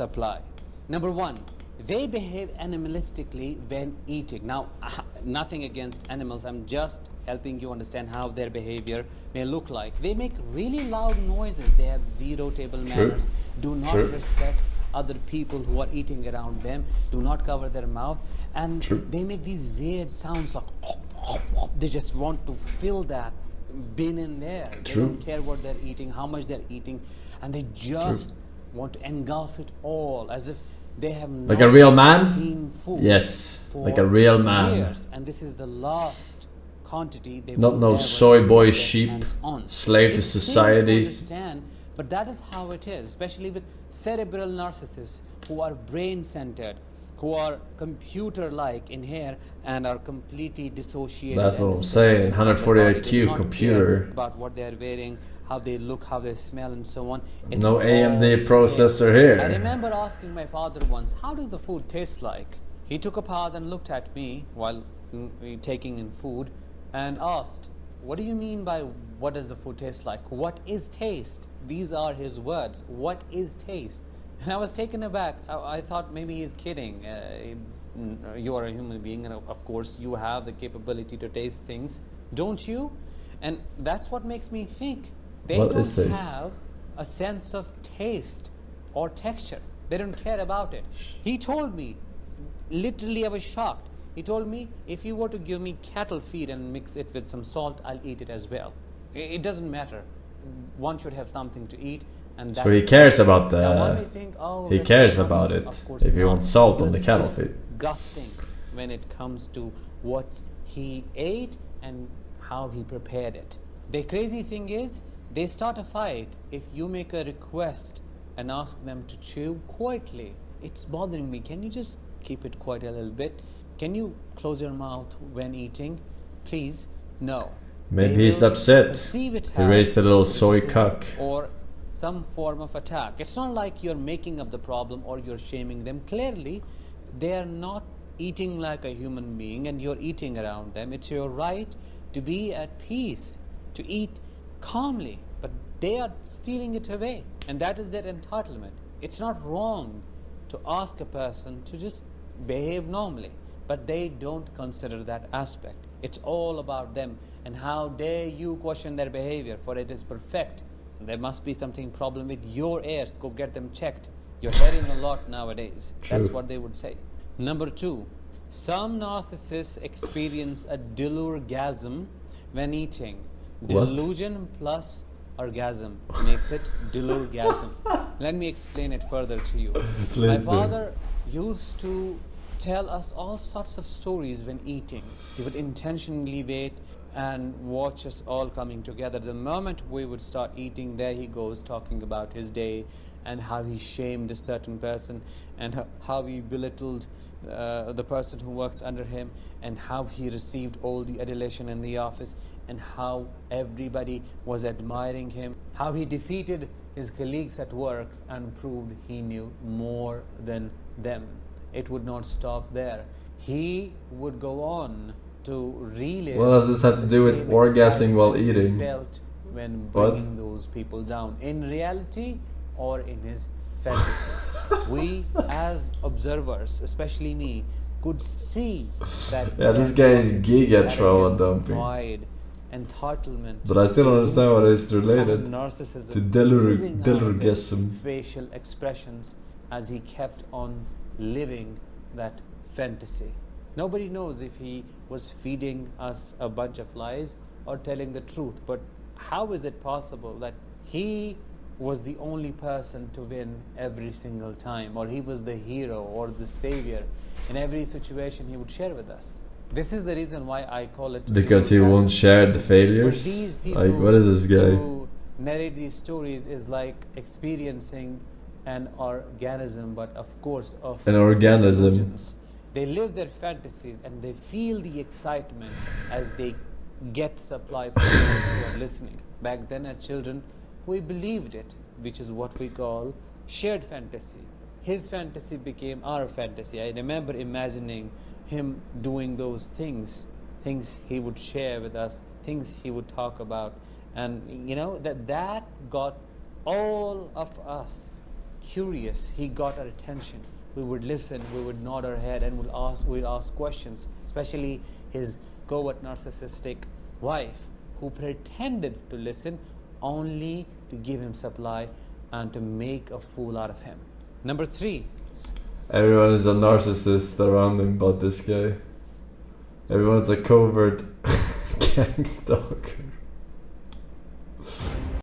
supply. Number one, they behave animalistically when eating. Now, nothing against animals, I'm just helping you understand how their behavior may look like. They make really loud noises, they have zero table manners, do not respect other people who are eating around them, do not cover their mouth, and they make these weird sounds like they just want to fill that bin in there. They don't care what they're eating, how much they're eating, and they just want to engulf it all as if they have not like a real man. seen food. Yes, like a real man. Years, and this is the last quantity they Not will no ever soy boy get their sheep, hands on. slave to It's painful societies. understand, but that is how it is, especially with cerebral narcissists who are brain-centered, who are computer-like in here and are completely dissociated. That's and what I'm disconnected saying. from their 140 body. They do IQ not computer. care about what they're wearing, how they look, how they smell, and so on. It's No all AMD there. processor I here. remember asking my father once, how does the food taste like? He took a pause and looked at me while taking in food and asked, what do you mean by what does the food taste like? What is taste? These are his words. What is taste? And I was taken aback. I thought maybe he's kidding. You are a human being, and of course you have the capability to taste things, don't you? And that's what makes me think. They What don't is taste? have a sense of taste or texture. They don't care about it. He told me, literally I was shocked. He told me, if you were to give me cattle feed and mix it with some salt, I'll eat it as well. It doesn't matter. One should have something to eat. And that So he is cares about Now, one may the. think, oh, He that's cares funny. about it. Of course If you not. want salt on It the was cattle feed. disgusting when it comes to what he ate and how he prepared it. The crazy thing is, they start a fight if you make a request and ask them to chew quietly. It's bothering me. Can you just keep it quiet a little bit? Can you close your mouth when eating? Please, no. Maybe They he's will upset. perceive it He raised a little as soy criticism cuck. or some form of attack. It's not like you're making up the problem or you're shaming them. Clearly, they are not eating like a human being and you're eating around them. It's your right to be at peace, to eat calmly, but they are stealing it away, and that is their entitlement. It's not wrong to ask a person to just behave normally, but they don't consider that aspect. It's all about them, and how dare you question their behavior, for it is perfect. There must be something problem with your ears. Go get them checked. You're hearing a lot nowadays. That's what they would say. Number two, some narcissists experience a delurgasm when eating. What? Delusion plus orgasm makes it delurgasm. Let me explain it further to you. Please My do. father used to tell us all sorts of stories when eating. He would intentionally wait and watch us all coming together. The moment we would start eating, there he goes talking about his day and how he shamed a certain person and how he belittled the person who works under him, and how he received all the adulation in the office, and how everybody was admiring him, how he defeated his colleagues at work and proved he knew more than them. It would not stop there. He would go on to relive. What does this have to the do with same orgasming while excitement he eating? felt when What? bringing those people down, in reality or in his fantasy. We as observers, especially me, could see that Yeah, this guy is giga trauma arrogance, dumping. pride, entitlement, But I still don't understand what is related and narcissism, to oozing out of his delurgasm. facial expressions as he kept on living that fantasy. Nobody knows if he was feeding us a bunch of lies or telling the truth, but how is it possible that he was the only person to win every single time, or he was the hero or the savior in every situation he would share with us? This is the reason why I call it Because he delurgasm. won't share the For failures? these people Like, what is this guy? to narrate these stories is like experiencing an organism, but of course of An organism. illusions. They live their fantasies and they feel the excitement as they get supply from those who are listening. Back then as children, we believed it, which is what we call shared fantasy. His fantasy became our fantasy. I remember imagining him doing those things he would share with us, things he would talk about, and you know that got all of us curious. He got our attention. We would listen, we would nod our head, and we'd ask questions, especially his covert narcissistic wife, who pretended to listen only to give him supply and to make a fool out of him. Number 3. Everyone is a narcissist around him but this guy. Everyone's a covert gang stalker.